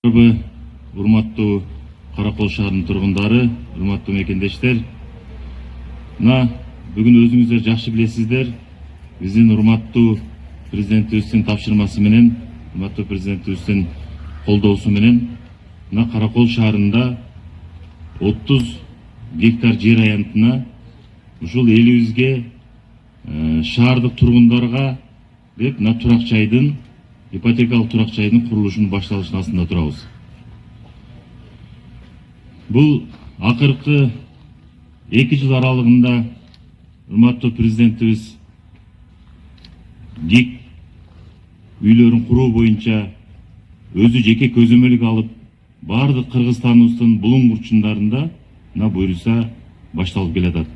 Урматтуу Каракол шаарынын тургундары, урматтуу мекендештер, бүгүн өзүңүздөр жакшы билесиздер, биздин урматтуу президентибиздин тапшырмасы менен, урматтуу президентибиздин колдоосу менен, Каракол шаарында 30 гектар жер аянтына ушул элибизге шаардык тургундарга деп турак жайдын, ипотекалык турак жайдын курулушунун башталышын астында турабыз. Бул акыркы 2 жыл аралыгында урматтуу президентибиз ГИК үйлөрүн куруу боюнча өзү жеке көзөмөлүк алып, бардык Кыргызстаныбыздын булуң бурчундарында буюрса башталып келатат.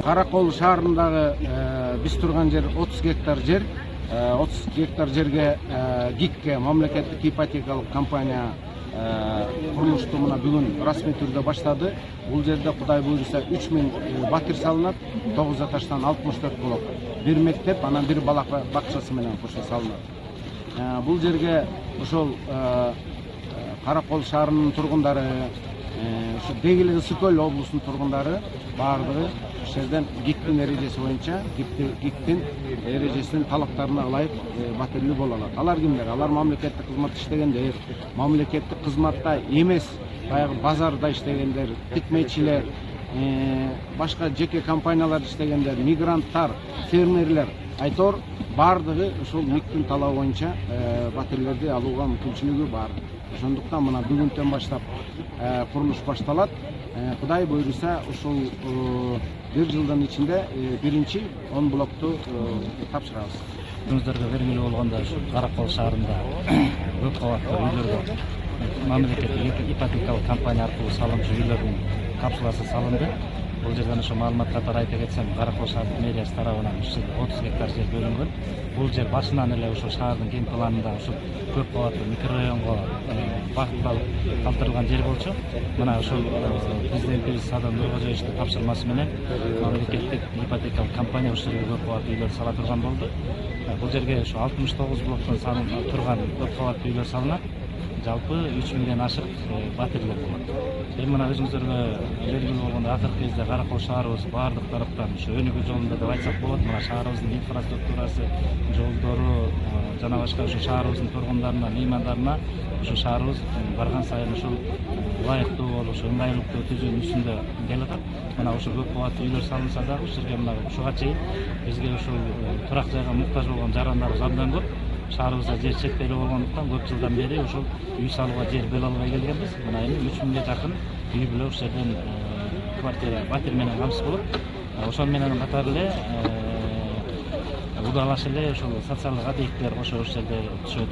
Каракол шаарындагы биз турган жер 30 гектар жер. 30 гектар жерге ГИКке, мамлекеттик ипотекалык компания курулушту бүгүн расмий түрдө баштады. Бул жерде Кудай буйруса 3000 батир салынат, 9 этаждан 64 блок. Бир мектеп, анан бир бала бакчасы менен кошо салынат. Бул жерге ошол Каракол шаарынын тургундары, ошо деги эле Ысык Көл облусунун тургундары баардыгы жерден ГИКтин эрежеси боюнча, ГИКтин эрежесинин талаптарына ылайык батирлүү боло алат. Алар кимдер? Алар мамлекеттик кызмат иштегендер, мамлекеттик кызматта эмес, баягы базарда иштегендер, тикмечилер, башка жеке компаниялар иштегендер, мигранттар, фермерлер, айтор баардыгы ушул МИКтин талабы боюнча батирлерди алууга мүмкүнчүлүгү бар. Ошондуктан бүгүнтөн баштап курулуш башталат. Кудай буйруса ушул 1 жылдын ичинде биринчи 10 блокту тапшырабыз. Өздөргө белгилүү болгондо Каракол шаарында көп кабаттуу үйлөргө мамлекеттик ипотекалык компания аркылуу салымчу үйлөрдүн капсуласы салынды. Бул жерден ошо маалымат катары айта кетсем, Каракол шаардык мэриясы тарабынан 30 гектар жер бөлүнгөн. Бул жер башынан эле ошо шаардын кең планында ошо көп кабаттуу микрорайонго багытталып калтырылган жер болчу. Мына ошол президентибиз Садыр Нуркожоевичтин тапшырмасы менен мамлекеттик ипотекалык компания ошол жерге көп кабаттуу үйлөр сала турган болду. Бул жерге ошо 69 блоктон турган көп кабаттуу үйлөр салынат. Жалпы 3000ден ашык батирлер болот. Эми мына өзүңүздөргө белгилүү болгондой акыркы кезде Каракол шаарыбыз баардык тараптан ошо өнүгүү жолунда деп айтсак болот. Мына шаарыбыздын инфраструктурасы, жолдору жана башка ошо шаарыбыздын тургундарына, меймандарына ошо шаарыбыз барган сайын ушул ылайыктуу болуп, ошо ыңгайлуулукту түзүүнүн үстүндө келатат. Мына ошо көп кабаттуу үйлөр салынса дагы ушул жерге ушуга чейин бизге ушул турак жайга муктаж болгон жарандарыбыз абдан көп. Шаарыбызда жер чектелүү болгондуктан көп жылдан бери ошол үй салууга жер бөлө албай келгенбиз. Мына эми 3000ге жакын үй бүлө ошол жерден квартира, батир менен камсыз болот. Ошол менен катары эле удалаш эле ошол социалдык объектилер кошо ошол жерде түшөт.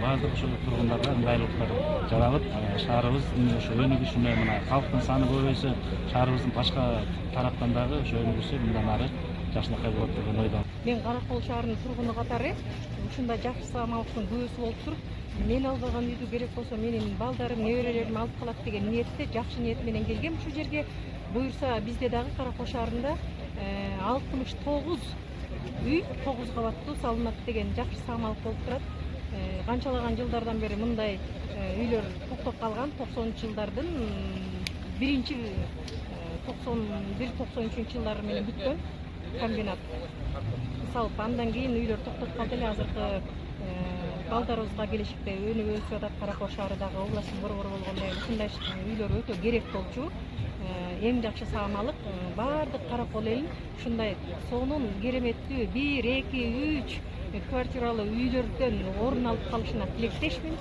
Баардык ошол тургундарга ыңгайлуулуктар жаралып, шаарыбыздын ошо өнүгүшүнө, мына калктын саны көбөйсө, шаарыбыздын башка тараптан дагы ошо өнүгүшү мындан ары жакшынакай болот деген ойдомун. Мен Каракол шаарынын тургуну катары ушундай жакшы саамалыктын күүсү болуп туруп, мен албаган үйдү керек болсо менин балдарым, неберелерим алып калат деген ниетте, жакшы ниет менен келгем ушул жерге. Буюрса бизде дагы Каракол шаарында 69 үй 9 кабаттуу салынат деген жакшы саамалык болуп турат. Канчалаган жылдардан бери мындай үйлөр токтоп калган, 90-жылдардын биринчи 91-93 жылдары менен бүткөн комбинат. Салып, андан кийин үйлөр токтоп калды эле. Азыркы балдарыбызга келечекте өнүгүп өсүп атат. Каракол шаарындагы областтын борбору болгондой ушундай үйлөр өтө керек болчу. Эң жакшы саамалык баардык Каракол элин ушундай сонун кереметтүү 1, 2, 3 квартиралуу үйлөрдөн орун алып калышына тилектешмин.